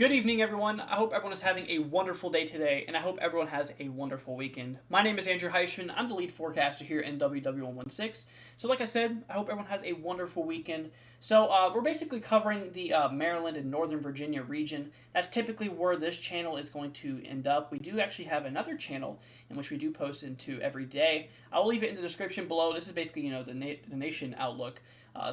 Good evening, everyone. I hope everyone is having a wonderful day today, and I hope everyone has a wonderful weekend. My name is Andrew Heishman. I'm the lead forecaster here in WW116. So, like I said, I hope everyone has a wonderful weekend. So, we're basically covering the Maryland and Northern Virginia region. That's typically where this channel is going to end up. We do actually have another channel in which we do post into every day. I'll leave it in the description below. This is basically, the nation outlook.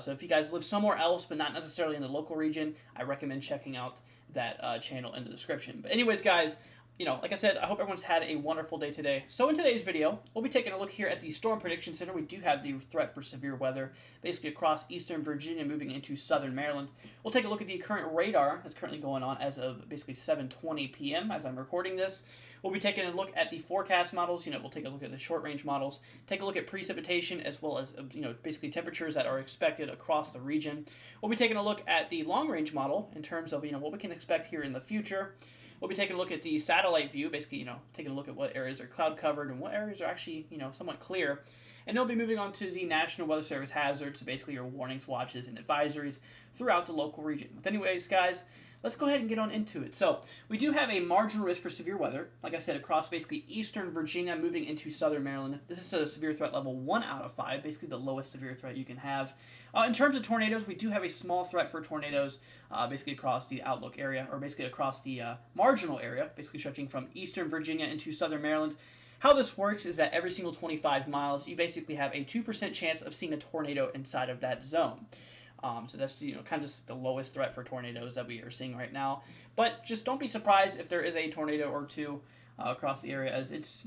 So if you guys live somewhere else, but not necessarily in the local region, I recommend checking out that channel in the description. But anyways, guys, like I said, I hope everyone's had a wonderful day today. So in today's video, we'll be taking a look here at the Storm Prediction Center. We do have the threat for severe weather, basically across eastern Virginia, moving into southern Maryland. We'll take a look at the current radar that's currently going on as of basically 7:20 p.m. as I'm recording this. We'll be taking a look at the forecast models. We'll take a look at the short-range models, take a look at precipitation, as well as, basically temperatures that are expected across the region. We'll be taking a look at the long-range model in terms of, what we can expect here in the future. We'll be taking a look at the satellite view, basically, taking a look at what areas are cloud-covered and what areas are actually, somewhat clear. And they'll be moving on to the National Weather Service hazards, so basically your warnings, watches, and advisories throughout the local region. But anyways, guys, let's go ahead and get on into it. So we do have a marginal risk for severe weather, like I said, across basically eastern Virginia, moving into southern Maryland. This is a severe threat level 1 out of 5, basically the lowest severe threat you can have. In terms of tornadoes, we do have a small threat for tornadoes, basically across the outlook area, or basically across the marginal area, basically stretching from eastern Virginia into southern Maryland. How this works is that every single 25 miles, you basically have a 2% chance of seeing a tornado inside of that zone. So that's kind of just the lowest threat for tornadoes that we are seeing right now. But just don't be surprised if there is a tornado or two across the area, as it's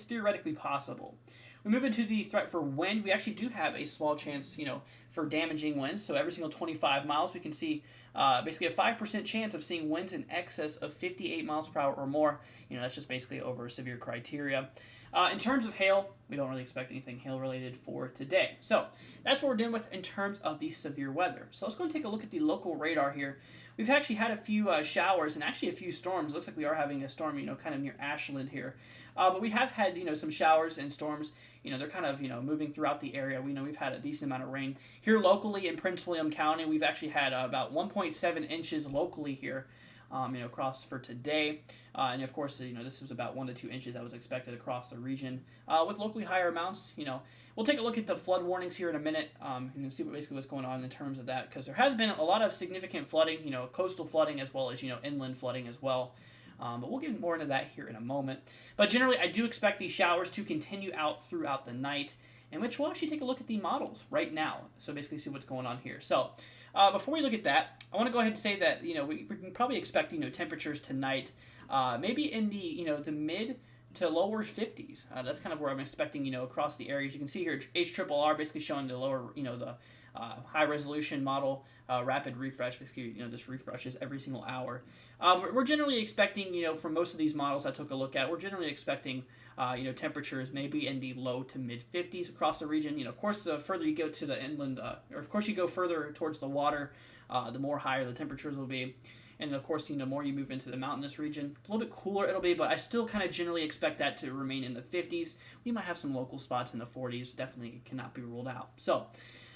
theoretically possible. We move into the threat for wind. We actually do have a small chance, for damaging winds. So every single 25 miles, we can see basically a 5% chance of seeing winds in excess of 58 miles per hour or more. That's just basically over severe criteria. In terms of hail, we don't really expect anything hail-related for today. So that's what we're dealing with in terms of the severe weather. So let's go and take a look at the local radar here. We've actually had a few showers and actually a few storms. It looks like we are having a storm, kind of near Ashland here. But we have had, some showers and storms. They're kind of, moving throughout the area. We know we've had a decent amount of rain. Here locally in Prince William County, we've actually had about 1.7 inches locally here. Across for today. And of course, this was about 1 to 2 inches that was expected across the region. With locally higher amounts, we'll take a look at the flood warnings here in a minute. You can see basically what's going on in terms of that, because there has been a lot of significant flooding, coastal flooding as well as, inland flooding as well. But we'll get more into that here in a moment. But generally, I do expect these showers to continue out throughout the night, in which we'll actually take a look at the models right now. So basically see what's going on here. So before we look at that, I want to go ahead and say that, we can probably expect, temperatures tonight, maybe in the, the mid to lower 50s. That's kind of where I'm expecting, across the areas. You can see here HRRR basically showing the lower, the high resolution model, rapid refresh, basically, just refreshes every single hour. But we're generally expecting, for most of these models I took a look at, we're generally expecting, temperatures maybe in the low to mid 50s across the region. Of course, the further you go to the inland, or of course you go further towards the water, the more higher the temperatures will be. And of course, more you move into the mountainous region, a little bit cooler it'll be, but I still kind of generally expect that to remain in the 50s. We might have some local spots in the 40s, definitely cannot be ruled out. So,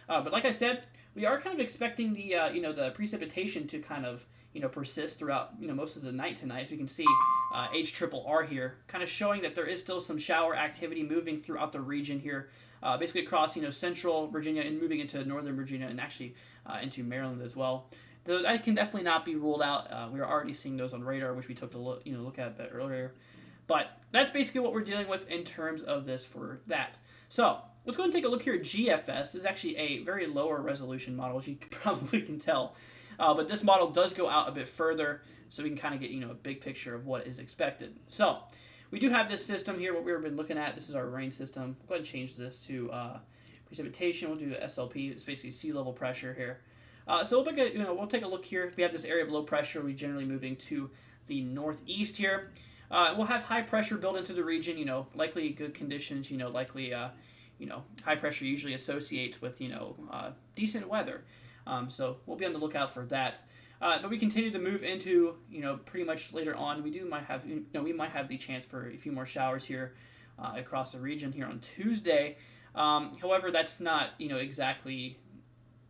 but like I said, we are kind of expecting the, the precipitation to kind of, persist throughout, most of the night tonight. As we can see, HRRR here, kind of showing that there is still some shower activity moving throughout the region here, basically across, central Virginia and moving into northern Virginia and actually into Maryland as well. So that can definitely not be ruled out. We are already seeing those on radar, which we took a look, look at a bit earlier. But that's basically what we're dealing with in terms of this for that. So let's go and take a look here at GFS. This is actually a very lower resolution model, as you probably can tell. But this model does go out a bit further, so we can kind of get, a big picture of what is expected. So we do have this system here, what we've been looking at. This is our rain system. Go ahead and change this to precipitation. We'll do SLP. It's basically sea level pressure here. So we'll take a look here. We have this area of low pressure. We're generally moving to the northeast here. We'll have high pressure built into the region. Likely good conditions. Likely high pressure usually associates with decent weather. So we'll be on the lookout for that. But we continue to move into pretty much later on. We might have the chance for a few more showers here across the region here on Tuesday. However, that's not exactly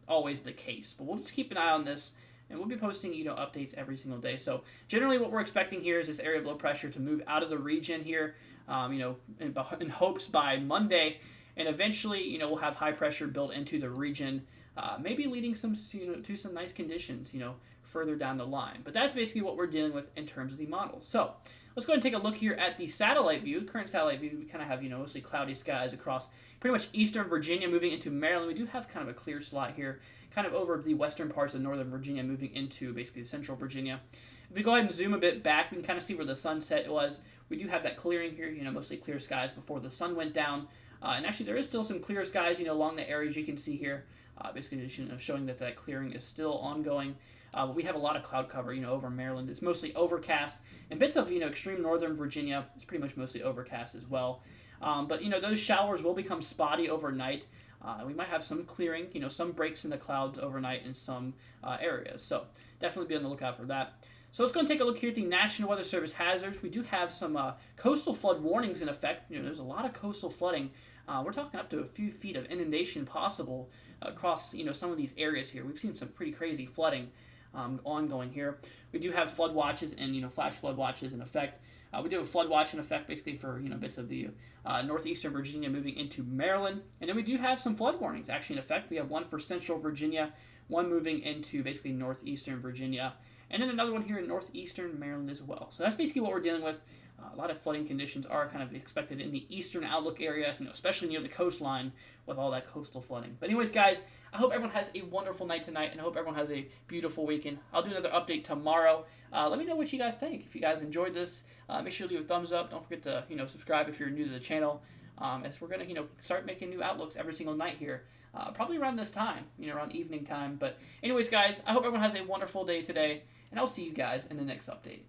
always the case, but we'll just keep an eye on this and we'll be posting, updates every single day. So generally what we're expecting here is this area of low pressure to move out of the region here, in hopes by Monday, and eventually, we'll have high pressure built into the region, maybe leading to some nice conditions, further down the line. But that's basically what we're dealing with in terms of the model. So let's go ahead and take a look here at the satellite view. Current satellite view, we kind of have, mostly cloudy skies across pretty much eastern Virginia moving into Maryland. We do have kind of a clear slot here, kind of over the western parts of northern Virginia moving into basically central Virginia. If we go ahead and zoom a bit back, we can kind of see where the sunset was. We do have that clearing here, mostly clear skies before the sun went down. And actually, there is still some clear skies, along the areas you can see here, basically just, showing that clearing is still ongoing. But we have a lot of cloud cover, over Maryland. It's mostly overcast, and bits of, extreme northern Virginia. It's pretty much mostly overcast as well. But, those showers will become spotty overnight. We might have some clearing, some breaks in the clouds overnight in some areas. So definitely be on the lookout for that. So let's go and take a look here at the National Weather Service hazards. We do have some coastal flood warnings in effect. There's a lot of coastal flooding. We're talking up to a few feet of inundation possible across, some of these areas here. We've seen some pretty crazy flooding ongoing here. We do have flood watches and, flash flood watches in effect. We do have a flood watch in effect basically for, bits of the northeastern Virginia moving into Maryland. And then we do have some flood warnings actually in effect. We have one for central Virginia, one moving into basically northeastern Virginia, and then another one here in northeastern Maryland as well. So that's basically what we're dealing with. A lot of flooding conditions are kind of expected in the eastern outlook area, especially near the coastline with all that coastal flooding. But anyways, guys, I hope everyone has a wonderful night tonight, and I hope everyone has a beautiful weekend. I'll do another update tomorrow. Let me know what you guys think. If you guys enjoyed this, make sure to leave a thumbs up. Don't forget to, subscribe if you're new to the channel, as we're going to, start making new outlooks every single night here. Probably around this time, around evening time. But anyways, guys, I hope everyone has a wonderful day today, and I'll see you guys in the next update.